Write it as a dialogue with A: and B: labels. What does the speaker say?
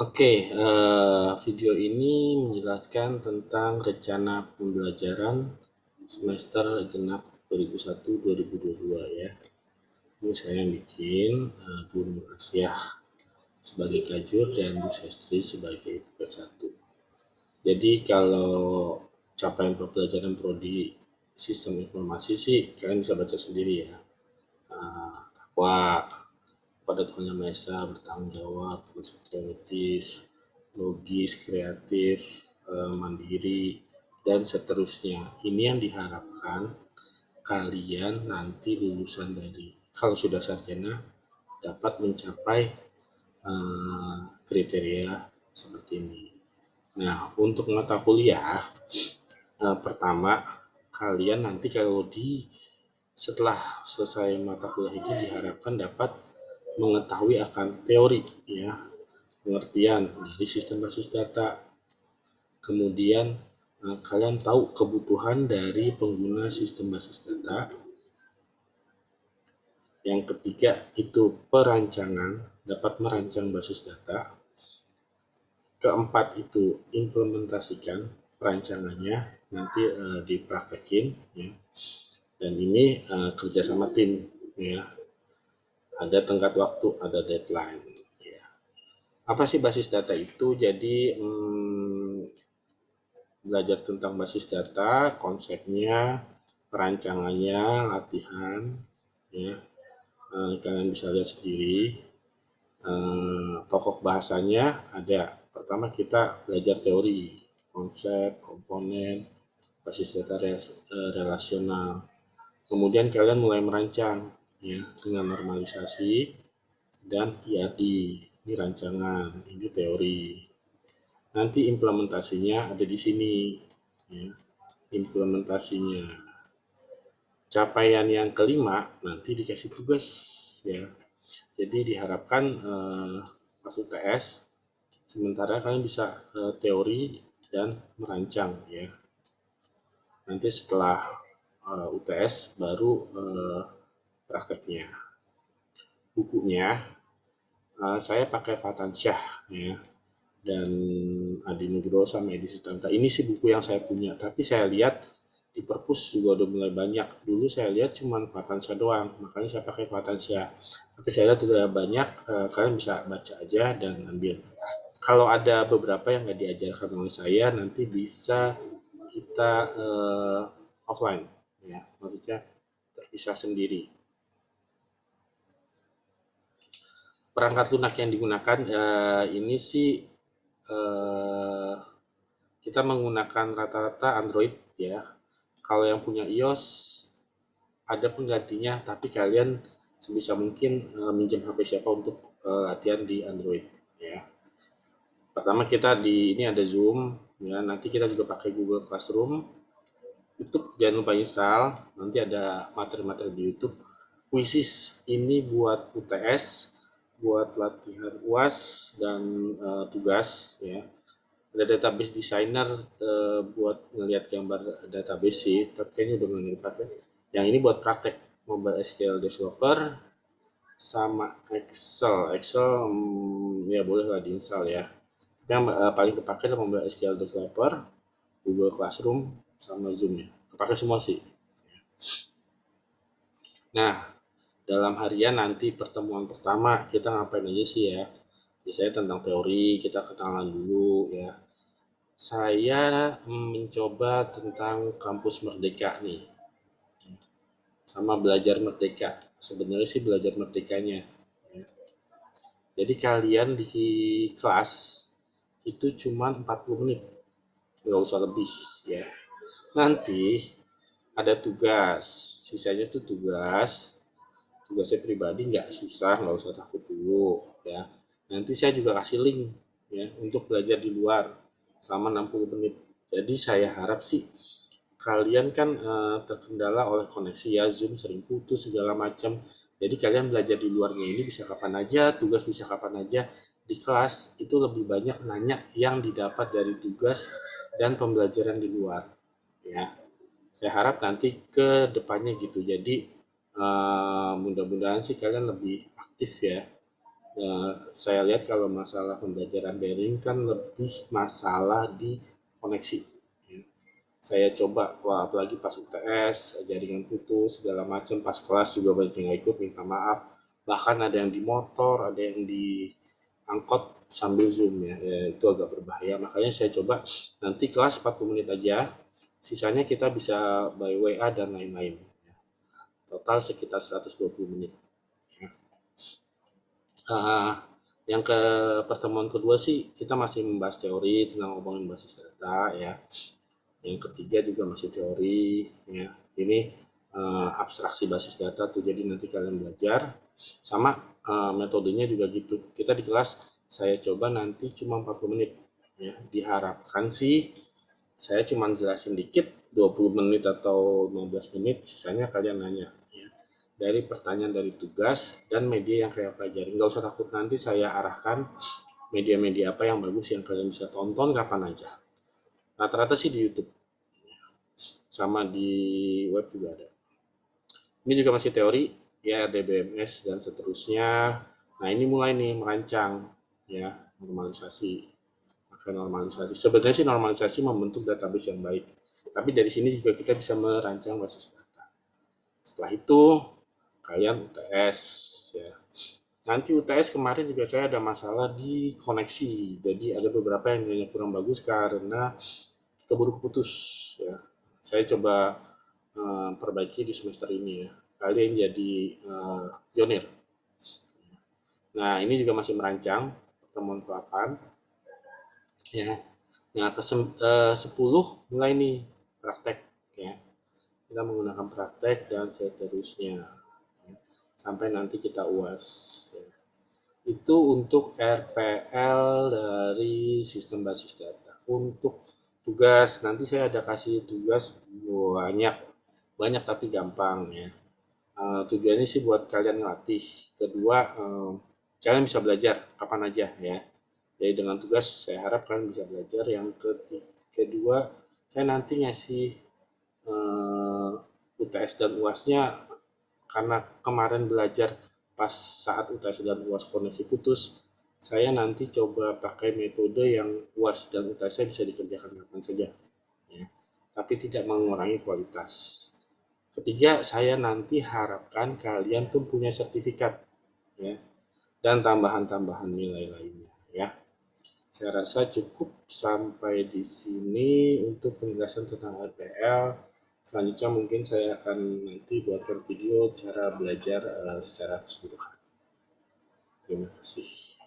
A: Oke, video ini menjelaskan tentang rencana pembelajaran semester genap 2001-2022 ya. Ini saya yang bikin, Bu Nur Asyah sebagai kajur dan Bu Sestri sebagai tugas 1. Jadi kalau capaian pembelajaran prodi sistem informasi sih kalian bisa baca sendiri ya. Takwa, pada Tuhan Yang Maha Esa, bertanggung jawab, kritis, logis, kreatif, mandiri, dan seterusnya. Ini yang diharapkan kalian nanti lulusan dari, kalau sudah sarjana, dapat mencapai kriteria seperti ini. Nah, untuk mata kuliah, pertama, kalian nanti kalau setelah selesai mata kuliah ini diharapkan dapat mengetahui akan teori ya, pengertian dari sistem basis data. Kemudian kalian tahu kebutuhan dari pengguna sistem basis data. Yang ketiga itu perancangan, dapat merancang basis data. Keempat itu implementasikan perancangannya, nanti dipraktekin ya. Dan ini kerjasama tim ya. Ada tenggat waktu, ada deadline. Ya. Apa sih basis data itu? Jadi belajar tentang basis data, konsepnya, perancangannya, latihan, ya. Kalian bisa lihat sendiri. Pokok bahasanya ada. Pertama kita belajar teori, konsep, komponen, basis data relasional. Kemudian kalian mulai merancang, ya, dengan normalisasi dan IAD. Ini rancangan, ini teori. Nanti implementasinya ada di sini, ya, implementasinya. Capaian yang kelima nanti dikasih tugas ya. Jadi diharapkan pas UTS sementara kalian bisa teori dan merancang ya. Nanti setelah UTS baru prakteknya. Bukunya saya pakai Fatansyah ya, dan Adi Nugroho sama Edi Sutanto. Ini sih buku yang saya punya, tapi saya lihat di perpus juga udah mulai banyak. Dulu saya lihat cuma Fatansyah doang, makanya saya pakai Fatansyah. Tapi saya lihat udah banyak, kalian bisa baca aja dan ambil. Kalau ada beberapa yang nggak diajarkan oleh saya, nanti bisa kita offline, ya, maksudnya terpisah sendiri. Perangkat lunak yang digunakan ini sih eh, kita menggunakan rata-rata Android ya. Kalau yang punya iOS ada penggantinya, tapi kalian sebisa mungkin minjem HP siapa untuk latihan di Android ya. Pertama kita di ini ada Zoom ya, nanti kita juga pakai Google Classroom. YouTube jangan lupa install, nanti ada materi-materi di YouTube. Quizzes ini buat UTS, buat latihan UAS dan tugas ya. Ada database designer buat ngelihat gambar database sih, tapi kayaknya udah nggak dipakai. Yang ini buat praktek mobile SQL developer sama Excel. Excel ya boleh lah diinstal ya. Yang paling terpakai adalah mobile SQL developer, Google Classroom sama Zoom ya. Terpakai semua sih. Nah, dalam harian nanti pertemuan pertama kita ngapain aja sih ya? Biasanya tentang teori, kita kenalan dulu ya. Saya mencoba tentang kampus Merdeka nih, sama belajar Merdeka. Sebenarnya sih belajar Merdekanya. Ya. Jadi kalian di kelas itu cuma 40 menit, nggak usah lebih ya. Nanti ada tugas, sisanya tuh tugasnya pribadi, nggak susah, nggak usah takut dulu ya. Nanti saya juga kasih link ya untuk belajar di luar selama 60 menit. Jadi saya harap sih kalian kan terkendala oleh koneksi ya, Zoom sering putus segala macam. Jadi kalian belajar di luarnya ini bisa kapan aja, tugas bisa kapan aja. Di kelas itu lebih banyak nanya yang didapat dari tugas dan pembelajaran di luar ya. Saya harap nanti ke depannya gitu. Jadi mudah-mudahan sih kalian lebih aktif ya Saya lihat kalau masalah pembelajaran daring kan lebih masalah di koneksi. Ya. Saya coba, wah apalagi pas UTS, jaringan putus, segala macam, pas kelas juga banyak yang nggak ikut, minta maaf. Bahkan ada yang di motor, ada yang di angkot sambil Zoom ya. Ya, itu agak berbahaya. Makanya saya coba nanti kelas 40 menit aja, sisanya kita bisa by WA dan lain-lain. Total sekitar 120 menit. Ya. Ah, yang ke pertemuan kedua sih kita masih membahas teori tentang ngomongin basis data ya. Yang ketiga juga masih teori ya. Ini abstraksi basis data tuh, jadi nanti kalian belajar sama metodenya juga gitu. Kita di kelas saya coba nanti cuma 40 menit ya. Diharapkan sih saya cuma jelasin dikit 20 menit atau 15 menit, sisanya kalian nanya ya. Dari pertanyaan dari tugas dan media yang kayak pelajari. Nggak usah takut, nanti saya arahkan media-media apa yang bagus yang kalian bisa tonton kapan aja. Rata-rata sih di YouTube, sama di web juga ada. Ini juga masih teori, ya DBMS dan seterusnya. Nah ini mulai nih merancang, ya normalisasi. Maka normalisasi, sebenarnya sih normalisasi membentuk database yang baik. Tapi dari sini juga kita bisa merancang basis data. Setelah itu kalian UTS ya. Nanti UTS kemarin juga saya ada masalah di koneksi. Jadi ada beberapa yang nilainya kurang bagus karena keburu putus ya. Saya coba perbaiki di semester ini ya. Kalian jadi pionir. Nah, ini juga masih merancang pertemuan ke-8 ya. Nah, ke-10 mulai nih praktek ya. Kita menggunakan praktek dan seterusnya ya. Sampai nanti kita UAS ya. Itu untuk RPL dari sistem basis data. Untuk tugas, nanti saya ada kasih tugas banyak, banyak tapi gampang ya. Tujuannya sih buat kalian ngelatih. Kedua, kalian bisa belajar kapan aja ya. Jadi dengan tugas saya harap kalian bisa belajar. Yang kedua, saya nanti ngasih UTS dan UASnya, karena kemarin belajar pas saat UTS dan UAS koneksi putus, saya nanti coba pakai metode yang UAS dan UTS bisa dikerjakan kapan saja ya. Tapi tidak mengurangi kualitas. Ketiga, saya nanti harapkan kalian tuh punya sertifikat ya, dan tambahan-tambahan nilai lainnya ya. Saya rasa cukup sampai di sini untuk penjelasan tentang RPL. Selanjutnya mungkin saya akan nanti buatkan video cara belajar secara keseluruhan. Terima kasih.